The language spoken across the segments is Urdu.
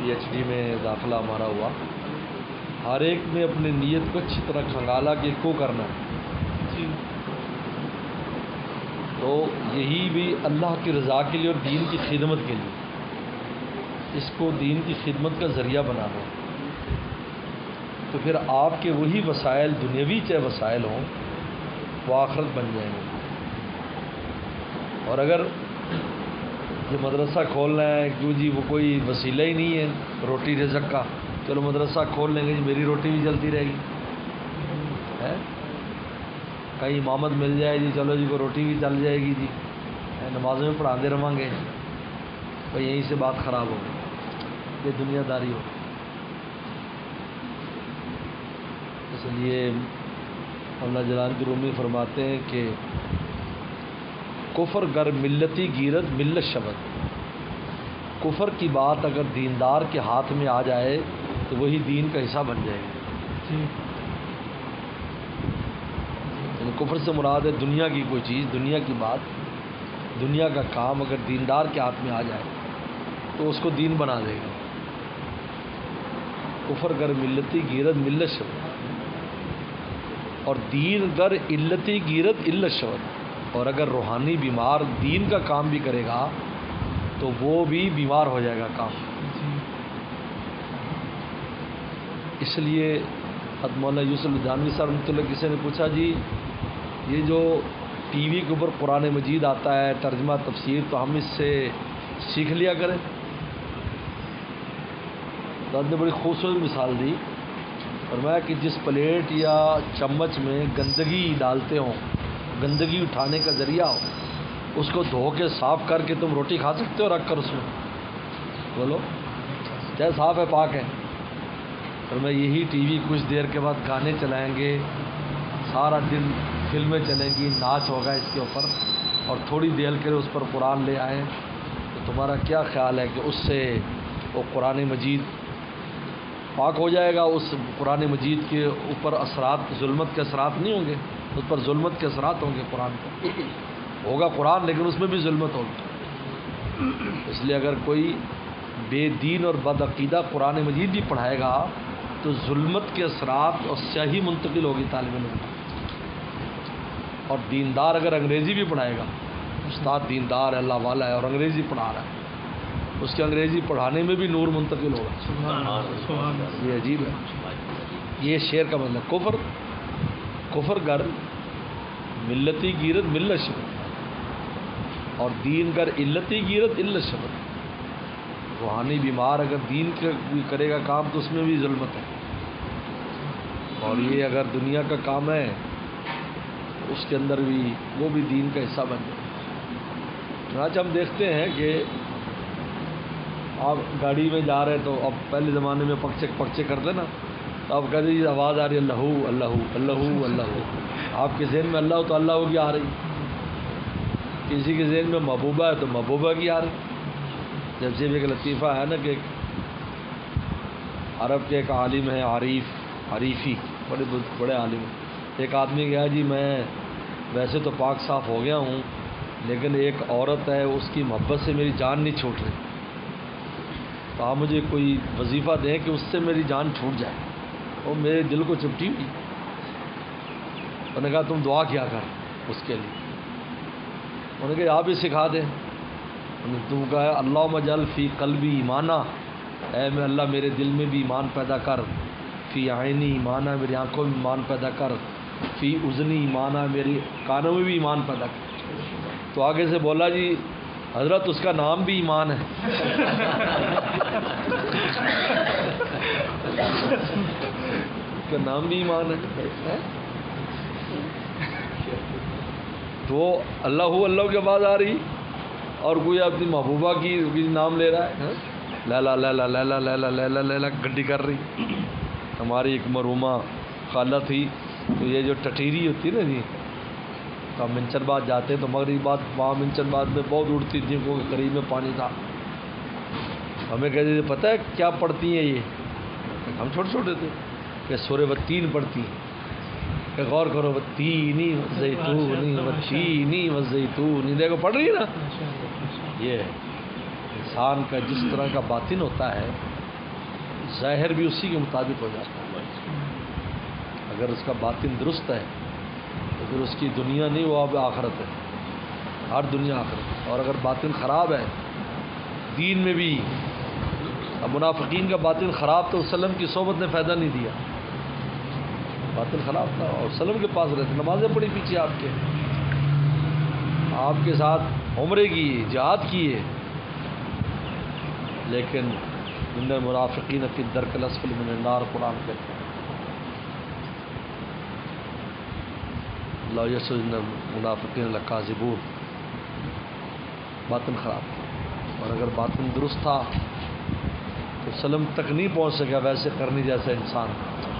PhD میں داخلہ ہمارا ہوا. ہر ایک نے اپنی نیت کو اچھی طرح کھنگالا کہ کو کرنا ہے. تو یہی بھی اللہ کی رضا کے لیے اور دین کی خدمت کے لیے، اس کو دین کی خدمت کا ذریعہ بنانا ہے. تو پھر آپ کے وہی وسائل دنیاوی چاہے وسائل ہوں وہ آخرت بن جائیں گے. اور اگر جو مدرسہ کھولنا ہے کیوں جی وہ کوئی وسیلہ ہی نہیں ہے روٹی رزق کا، چلو مدرسہ کھول لیں گے جی میری روٹی بھی چلتی رہے گی. کہیں امامت مل جائے جی چلو جی کو روٹی بھی چل جائے گی جی، نمازیں میں پڑھاتے رہیں گے، تو یہیں سے بات خراب ہو گئی، یہ دنیا داری ہو. اس لیے اللہ جلال کی رومی فرماتے ہیں کہ کفر گر ملتی گیرت ملت شبد. کفر کی بات اگر دیندار کے ہاتھ میں آ جائے تو وہی دین کا حصہ بن جائے گا. یعنی کفر سے مراد ہے دنیا کی کوئی چیز، دنیا کی بات، دنیا کا کام اگر دیندار کے ہاتھ میں آ جائے تو اس کو دین بنا دے گا. کفر گر ملتی گیرت ملت شبد، اور دین گر علتی گیرت علت شبد. اور اگر روحانی بیمار دین کا کام بھی کرے گا تو وہ بھی بیمار ہو جائے گا کام. اس لیے مولانا یوسف جانوی صاحب رحمۃ اللہ کسی نے پوچھا جی یہ جو ٹی وی کے اوپر قرآن مجید آتا ہے ترجمہ تفسیر تو ہم اس سے سیکھ لیا کریں. تو نے بڑی خوبصورت مثال دی، فرمایا کہ جس پلیٹ یا چمچ میں گندگی ڈالتے ہوں، گندگی اٹھانے کا ذریعہ ہو، اس کو دھو کے صاف کر کے تم روٹی کھا سکتے ہو رکھ کر اس میں؟ بولو چاہے صاف ہے پاک ہے. فرمایا یہی ٹی وی کچھ دیر کے بعد گانے چلائیں گے، سارا دن فلمیں چلیں گی، ناچ ہوگا اس کے اوپر، اور تھوڑی دیر کے لیے اس پر قرآن لے آئیں تو تمہارا کیا خیال ہے کہ اس سے وہ قرآن مجید پاک ہو جائے گا؟ اس قرآن مجید کے اوپر اثرات ظلمت کے اثرات نہیں ہوں گے، اس پر ظلمت کے اثرات ہوں گے. قرآن پر ہوگا قرآن لیکن اس میں بھی ظلمت ہوگی. اس لیے اگر کوئی بے دین اور بدعقیدہ قرآن مجید بھی پڑھائے گا تو ظلمت کے اثرات اور سیاہی منتقل ہوگی طالب علم. اور دیندار اگر انگریزی بھی پڑھائے گا، استاد دیندار ہے اللہ والا ہے اور انگریزی پڑھا رہا ہے، اس کے انگریزی پڑھانے میں بھی نور منتقل ہوگا. یہ عجیب ہے. یہ شعر کا مطلب کفر گر ملتی گیرت ملت شبد، اور دین گر علتی گیرت علت شبد. روحانی بیمار اگر دین کرے گا کام تو اس میں بھی ظلمت ہے، اور یہ اگر دنیا کا کام ہے اس کے اندر بھی وہ بھی دین کا حصہ بن جائے. چنانچہ ہم دیکھتے ہیں کہ آپ گاڑی میں جا رہے تو اب پہلے زمانے میں پرچے کرتے نا، تو اب کہتے ہیں آواز آ رہی ہے اللہ اللہ اللہ اللہ، آپ کے ذہن میں اللہ تو اللہ کی آ رہی، کسی کے ذہن میں محبوبہ ہے تو محبوبہ کی آ رہی. جب سے ایک لطیفہ ہے نا کہ عرب کے ایک عالم ہے عریفی، بڑے عالم ہیں. ایک آدمی گیا جی میں ویسے تو پاک صاف ہو گیا ہوں لیکن ایک عورت ہے اس کی محبت سے میری جان نہیں چھوٹ رہی، تو آپ مجھے کوئی وظیفہ دیں کہ اس سے میری جان چھوٹ جائے. وہ میرے دل کو چپٹی ہوئی. انہوں نے کہا تم دعا کیا کر اس کے لیے. انہوں نے کہا آپ ہی سکھا دیں. تم کہا اللہم اجعل فی قلبی ایمانا، اے میں اللہ میرے دل میں بھی ایمان پیدا کر، فی عینی ایمانا میری آنکھوں میں ایمان پیدا کر، فی اذنی ایمانا میری کانوں میں بھی ایمان پیدا کر. تو آگے سے بولا جی حضرت اس کا نام بھی ایمان ہے. اس کا نام بھی ایمان ہے. تو اللہ کے بعد آ رہی اور کوئی اپنی محبوبہ کی نام لے رہا ہے، لیلا لیلا لیلا لیلا لیلا لیلا گڈی کر رہی. ہماری ایک مرحومہ خالہ تھی، تو یہ جو ٹٹیری ہوتی نا جی، تو ہم منچن باد جاتے تو مغرب بعد وہاں منچن باد میں بہت اڑتی تھی، وہ قریب میں پانی تھا. ہمیں کہتے تھے پتہ ہے کیا پڑھتی ہیں یہ؟ ہم چھوٹے چھوٹے تھے کہ سورہ والتین پڑھتی ہیں. کہ غور کرو والتینی والزیتونی والتینی والزیتونی، دیکھو پڑھ رہی ہے نا. یہ انسان کا جس طرح کا باطن ہوتا ہے ظاہر بھی اسی کے مطابق ہو جاتا ہے۔ اگر اس کا باطن درست ہے تو پھر اس کی دنیا نہیں، وہ اب آخرت ہے، ہر دنیا آخرت ہے۔ اور اگر باطن خراب ہے دین میں بھی، اب منافقین کا باطن خراب تو وسلم کی صحبت نے فائدہ نہیں دیا، باطن خراب تھا اور وسلم کے پاس رہتے، نمازیں پڑھی پیچھے آپ کے ساتھ عمرے کیے، جہاد کیے، لیکن ان المنافقین فی الدرک الاسفل من النار قرآن کہتے ہیں۔ لا یشهد المنافقین لکاذبون، باطن خراب تھا۔ اور اگر باطن درست تھا تو سلم تک نہیں پہنچ سکا ویسے کرنی جیسا انسان،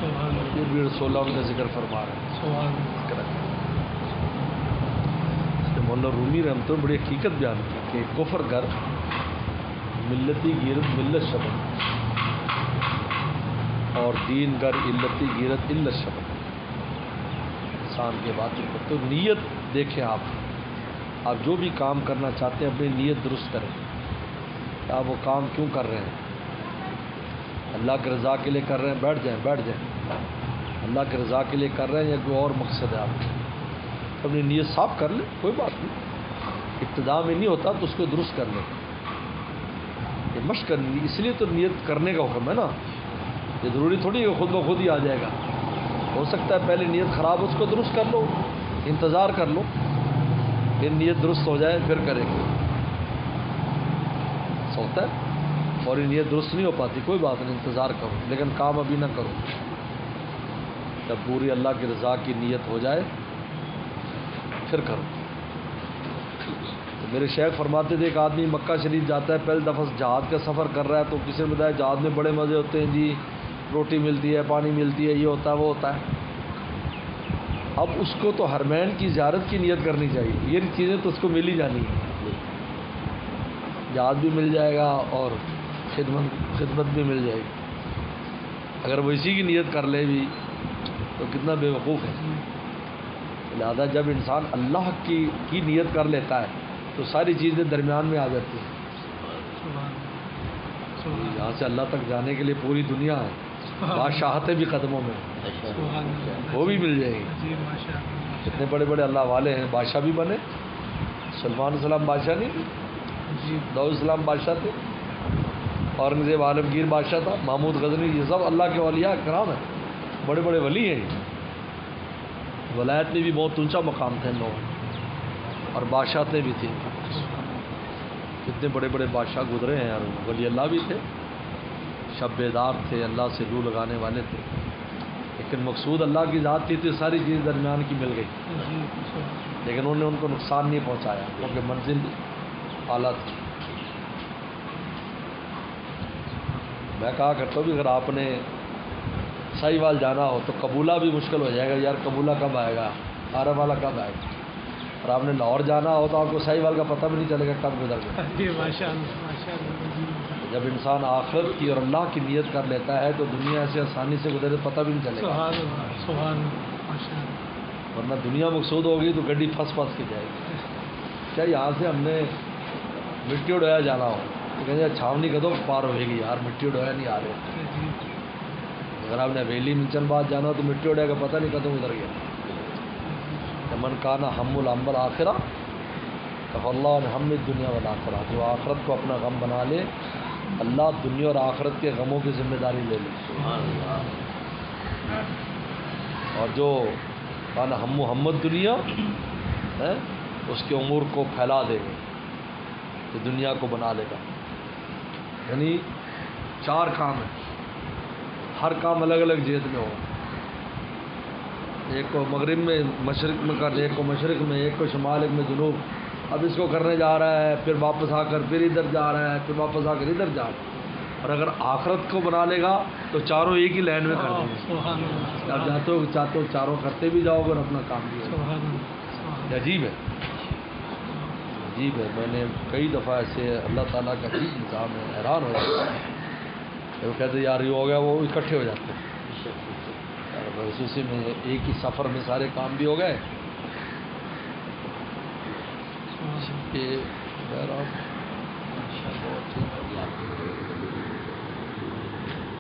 پھر بھی رسول اللہ ان کا ذکر فرما رہے ہیں۔ مولانا رومی رحمۃ اللہ بڑی حقیقت بیان کی کہ کفر گر ملتی غیرت ملت شبت، اور دین گر علتی غیرت علت شبت۔ انسان کے باطن کو تو نیت دیکھیں، آپ جو بھی کام کرنا چاہتے ہیں اپنی نیت درست کریں کہ آپ وہ کام کیوں کر رہے ہیں، اللہ کی رضا کے لیے کر رہے ہیں، بیٹھ جائیں اللہ کی رضا کے لیے کر رہے ہیں یا کوئی اور مقصد ہے آپ کا، اپنی نیت صاف کر لیں، کوئی بات نہیں، ابتدا میں نہیں ہوتا تو اس کو درست کر لیں، یہ مشق کرنی، اس لیے تو نیت کرنے کا حکم ہے نا، یہ ضروری تھوڑی ہے خود بخود ہی آ جائے گا، ہو سکتا ہے پہلے نیت خراب اس کو درست کر لو، انتظار کر لو، پھر نیت درست ہو جائے پھر کریں گے، ہوتا ہے، اور یہ نیت درست نہیں ہو پاتی کوئی بات نہیں، انتظار کرو، لیکن کام ابھی نہ کرو، جب پوری اللہ کی رضا کی نیت ہو جائے پھر کرو۔ تو میرے شیخ فرماتے تھے ایک آدمی مکہ شریف جاتا ہے، پہلی دفعہ جہاد کا سفر کر رہا ہے، تو کسی نے بتایا جہاد میں بڑے مزے ہوتے ہیں جی، روٹی ملتی ہے، پانی ملتی ہے، یہ ہوتا ہے وہ ہوتا ہے۔ اب اس کو تو حرمین کی زیارت کی نیت کرنی چاہیے، یہ چیزیں تو اس کو مل ہی جانی ہیں، جہاد بھی مل جائے گا اور خدمت بھی مل جائے گی۔ اگر وہ اسی کی نیت کر لے بھی تو کتنا بے وقوف ہے۔ لہذا جب انسان اللہ کی نیت کر لیتا ہے تو ساری چیزیں درمیان میں آ جاتی ہیں۔ یہاں سے اللہ تک جانے کے لیے پوری دنیا ہے، بادشاہتیں بھی قدموں میں، وہ بھی مل جائے گی۔ اتنے بڑے بڑے اللہ والے ہیں، بادشاہ بھی بنے، سلمان السلام بادشاہ نہیں، داؤد السلام بادشاہ تھے، اورنگزیب عالمگیر بادشاہ تھا، محمود غزنی، یہ سب اللہ کے اولیاء کرام ہیں، بڑے بڑے ولی ہیں، ولایت میں بھی بہت اونچا مقام تھا ان لوگوں، اور بادشاہتیں بھی تھیں، کتنے بڑے بڑے بادشاہ گزرے ہیں یار، ولی اللہ بھی تھے، شب بیدار تھے، اللہ سے لو لگانے والے تھے، لیکن مقصود اللہ کی ذات تھی تو ساری چیز درمیان کی مل گئی، لیکن انہوں نے ان کو نقصان نہیں پہنچایا کیونکہ منزل اعلیٰ تھی۔ میں کہا کرتا ہوں کہ اگر آپ نے صحیح وال جانا ہو تو قبولہ بھی مشکل ہو جائے گا، یار قبولہ کب آئے گا، عرب والا کب آئے گا، اور آپ نے لاہور جانا ہو تو آپ کو صحیح وال کا پتہ بھی نہیں چلے گا کب گزر گیا۔ جب انسان آخرت کی اور اللہ کی نیت کر لیتا ہے تو دنیا ایسے آسانی سے گزرے پتہ بھی نہیں چلے گا، ورنہ دنیا مقصود ہوگی تو گڈی پھنس کے جائے گی۔ کیا یہاں سے ہم نے مٹی اڑایا جانا ہو تو کہیں چھاونی کدو پار ہوئے گی یار، مٹی اڑایا نہیں آ رہے، اگر آپ نے حویلی ملچن بعد جانا ہو تو مٹی اڑے کا پتہ نہیں کدوں ادھر گیا۔ من کان ہم الامر آخرہ کف اللہ ہم دنیا والآخرہ، جو آخرت کو اپنا غم بنا لے اللہ دنیا اور آخرت کے غموں کی ذمہ داری لے لے، اور جو کان ہم محمد دنیا ہے اس کے امور کو پھیلا دے گا، تو دنیا کو بنا لے گا۔ یعنی 4 کام ہیں، ہر کام الگ الگ جہت میں ہو، ایک کو مغرب میں مشرق میں کر، ایک کو مشرق میں، ایک کو شمال، ایک میں جنوب، اب اس کو کرنے جا رہا ہے پھر واپس آ کر پھر ادھر جا رہا ہے، پھر واپس آ کر ادھر جا رہا ہے، اور اگر آخرت کو بنا لے گا تو چاروں ایک ہی لائن میں کر دیں گے، آپ چاہتے ہو چاروں کرتے بھی جاؤ گے اور اپنا کام بھی ہوگا۔ عجیب ہے، عجیب ہے، میں نے کئی دفعہ ایسے اللہ تعالیٰ کا عجیب نظام ہے، حیران ہو جاتا ہے، وہ کہتے یار یہ ہو گیا، وہ اکٹھے ہو جاتے ہیں، اسی میں ایک ہی سفر میں سارے کام بھی ہو گئے۔